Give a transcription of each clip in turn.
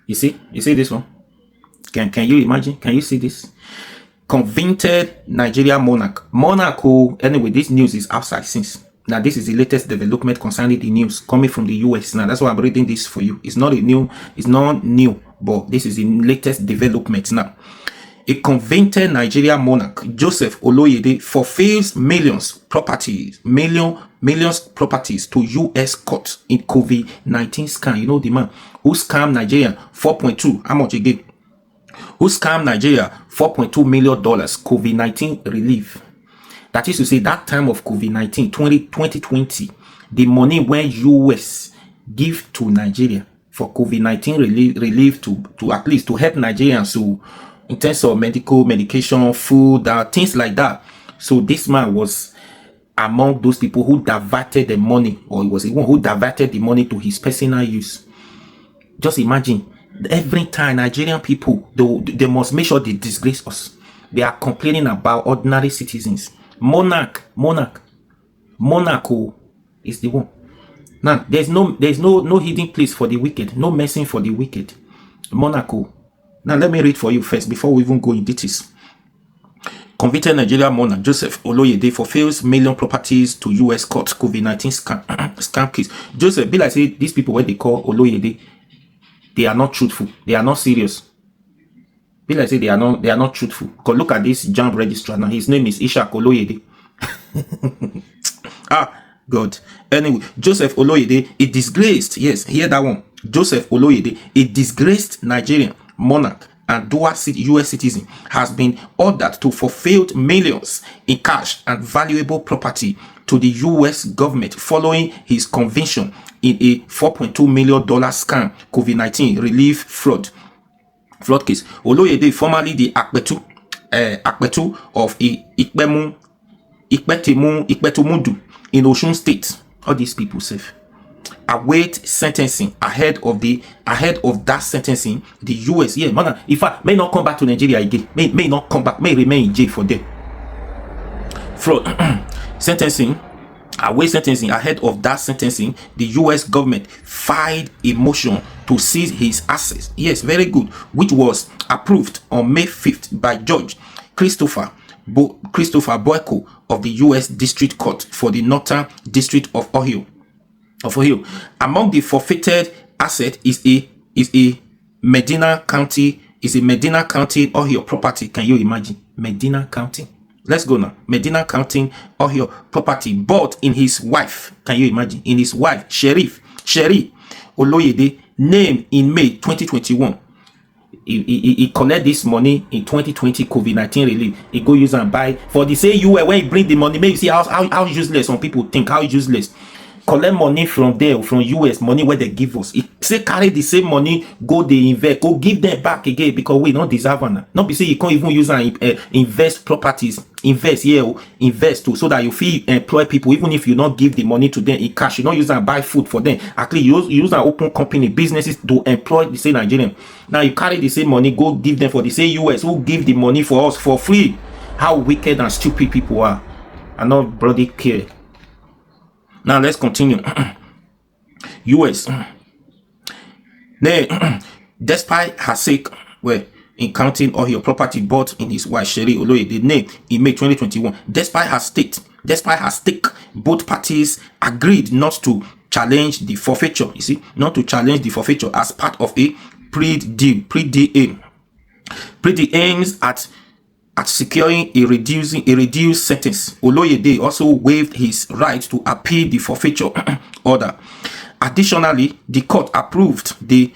You see this one? Can you imagine? Can you see this? Convicted Nigerian monarch. Monarch who, anyway, this news is outside since. Now, this is the latest development concerning the news coming from the US. Now, that's why I'm reading this for you. It's not new, but this is the latest development now. A convicted Nigerian monarch, Joseph Oloyede, fulfills millions properties to US court in COVID-19 scam. You know the man who scammed Nigeria 4.2. How much again? Who scammed Nigeria $4.2 million COVID-19 relief. That is to say, that time of COVID-19, 2020, the money when US give to Nigeria for COVID-19 relief to at least to help Nigerians to in terms of medication, food, things like that. So this man was among those people who diverted the money, or he was the one who diverted the money to his personal use. Just imagine, every time Nigerian people, they must make sure they disgrace us. They are complaining about ordinary citizens. Monarch is the one. Now, there's no hidden place for the wicked, no messing for the wicked. Monarch. Now, let me read for you first before we even go in details. Convicted Nigerian monarch Joseph Oloyede fulfills million properties to US court COVID-19 scam case. Joseph, be like say these people what they call Oloyede, they are not truthful. They are not serious. Be like say they are not truthful. Because look at this jump registrar now. His name is Ishak Oloyede. God. Anyway, Joseph Oloyede, a disgraced, yes, hear that one. Joseph Oloyede, a disgraced Nigerian monarch and dual US citizen, has been ordered to fulfill millions in cash and valuable property to the US government following his conviction in a $4.2 million scam COVID-19 relief fraud case. Oloyede, formerly the Akpetu of Ikpetumudu in Osun State, all these people safe, await sentencing ahead of that sentencing. The US, yeah, man, in fact, may not come back to Nigeria again. May not come back. May remain in jail for them. Fraud sentencing. Await sentencing ahead of that sentencing. The US government filed a motion to seize his assets. Yes, very good. Which was approved on May 5th by Judge Christopher Boyko of the US District Court for the Northern District of Ohio. Among the forfeited asset is a Medina County Ohio property. Can you imagine? Medina County. Let's go now. Medina County Ohio property bought in his wife. Can you imagine? In his wife, Sherry Oloyede, named in May 2021. He collect this money in 2020 COVID-19 relief. He go use and buy for the same you when he bring the money. Maybe you see how useless some people think, how useless. Collect money from there, from US, money where they give us. It say carry the same money, go they invest, go give them back again because we don't deserve one. Not be say you can't even use and invest properties, invest too, so that you feel employ people even if you not give the money to them in cash. You don't use and buy food for them. Actually, you use an open company, businesses to employ the same Nigerian. Now you carry the same money, go give them for the same US who give the money for us for free. How wicked and stupid people are. And not bloody care. Now let's continue. US. Despite her sake, in counting all your property bought in his wife Sherry Oloyede name in May 2021, despite her stake, both parties agreed not to challenge the forfeiture. You see, not to challenge the forfeiture as part of a pre-deal aim. Pre-deal aims at securing a reduced sentence. Oloyede also waived his right to appeal the forfeiture order. Additionally, the court approved the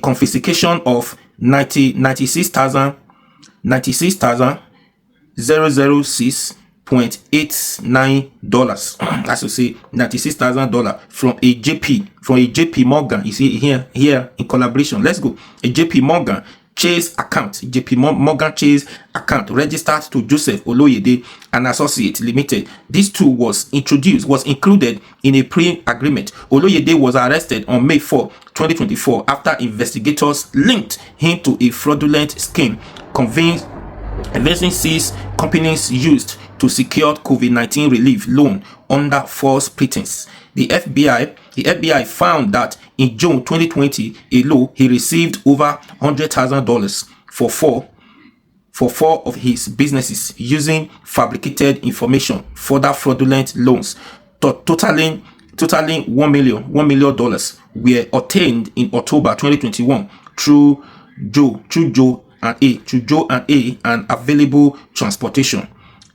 confiscation of $96,006.89. That's to say $96,000 from a JP Morgan. You see here in collaboration. Let's go. A JP Morgan Chase account, Morgan Chase account registered to Joseph Oloyede and Associates Limited. This too was included in a pre-agreement. Oloyede was arrested on May 4, 2024 after investigators linked him to a fraudulent scheme convincing 6 companies used to secure COVID-19 relief loan under false pretense. The FBI found that in June 2020 alone, he received over $100,000 for four of his businesses using fabricated information, further fraudulent loans, totaling $1 million were obtained in October 2021 through Joe and A and available transportation.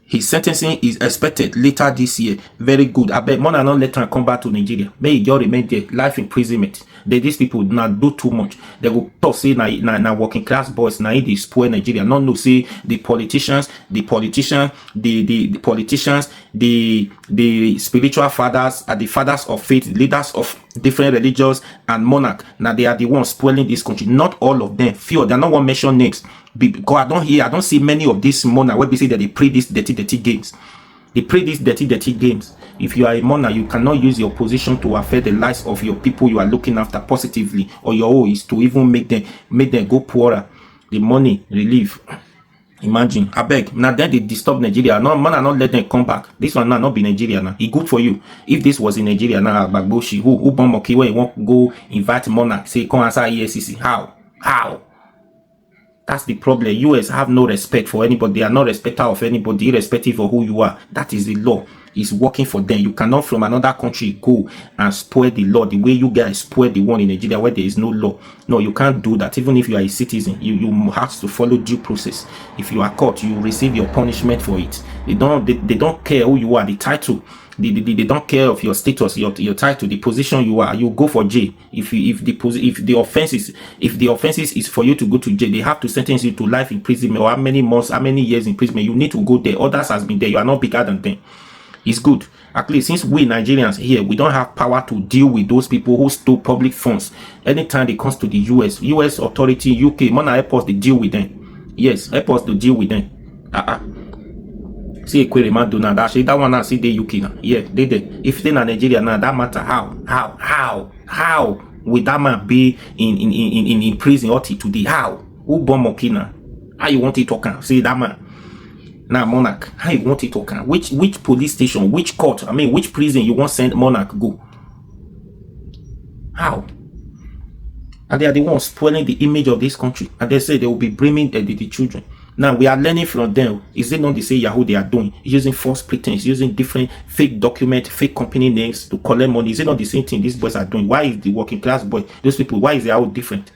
His sentencing is expected later this year. Very good. I bet more than not let him come back to Nigeria. May he just remain there. Life imprisonment. These people not do too much. They go talk say na working class boys na they spoil Nigeria. Not no say the politicians, the spiritual fathers are the fathers of faith, leaders of different religions and monarch. Now they are the ones spoiling this country. Not all of them. Few. They are not one mention names. Because I don't see many of these monarch where we say that they play these dirty games. They play these dirty games. If you are a monarch, you cannot use your position to affect the lives of your people you are looking after positively, or your own is to even make them go poorer. The money relief. Imagine, I beg. Now then they disturb Nigeria. No man, not let them come back. This one now not be Nigeria now. It good for you. If this was in Nigeria now, Bagboshi, who bomb okay when you won't go invite monarch, say come answer ESCC. How? That's the problem. US have no respect for anybody. They are not respecter of anybody, irrespective of who you are. That is the law. It's working for them. You cannot from another country go and spoil the law the way you guys spoil the one in Nigeria where there is no law. No, you can't do that. Even if you are a citizen, you have to follow due process. If you are caught, you receive your punishment for it. They don't care who you are, the title. They don't care of your status, your title, the position you are. You go for jail. If the offenses is for you to go to jail, they have to sentence you to life imprisonment or how many months, how many years imprisonment. You need to go there. Others has been there. You are not bigger than them. It's good. At least since we Nigerians here, we don't have power to deal with those people who stole public funds. Anytime they comes to the US authority, UK, man, help us to deal with them. Yes, help us to deal with them. See a query man do now. That one now see the UK now. Yeah, they did. If they in Nigeria now, that matter how will that man be in prison or today? How? Who bomb Okina? How you want it to come? See that man. Now monarch, how you want it to come? Which police station, which court, which prison you want send monarch go? How? And they are the ones spoiling the image of this country. And they say they will be bringing the children. Now we are learning from them. Is it not the same Yahoo they are doing? Using false pretense, using different fake documents, fake company names to collect money. Is it not the same thing these boys are doing? Why is the working class boy, those people, why is they all different?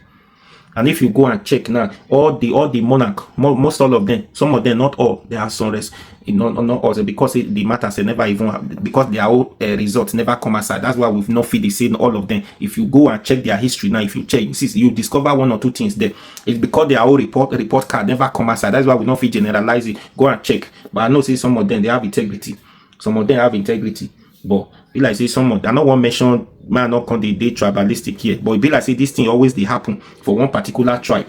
And if you go and check now, all the monarch, most all of them, some of them, not all, there are some rest, not all, because the matters never even, because their own results never come aside. That's why we've not feed seen all of them. If you go and check their history now, if you check, you discover one or two things there. It's because their own report card never come aside. That's why we not feed generalize it. Go and check. But I know see some of them they have integrity. Some of them have integrity. But be like say someone, I don't want to mention man not con the tribalistic here, but it be like say this thing always they happen for one particular tribe.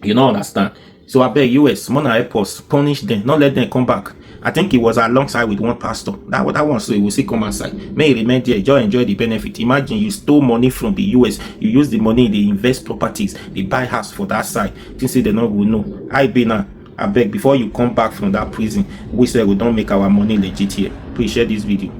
You know, understand? So I beg US, Mona help us, punish them, not let them come back. I think it was alongside with one pastor. That one, so he will see come outside. May he remain there, enjoy the benefit. Imagine you stole money from the US, you use the money, they invest properties, they buy house for that side. Think say they not will know. I be now. I beg before you come back from that prison, we say we don't make our money legit here. Please share this video.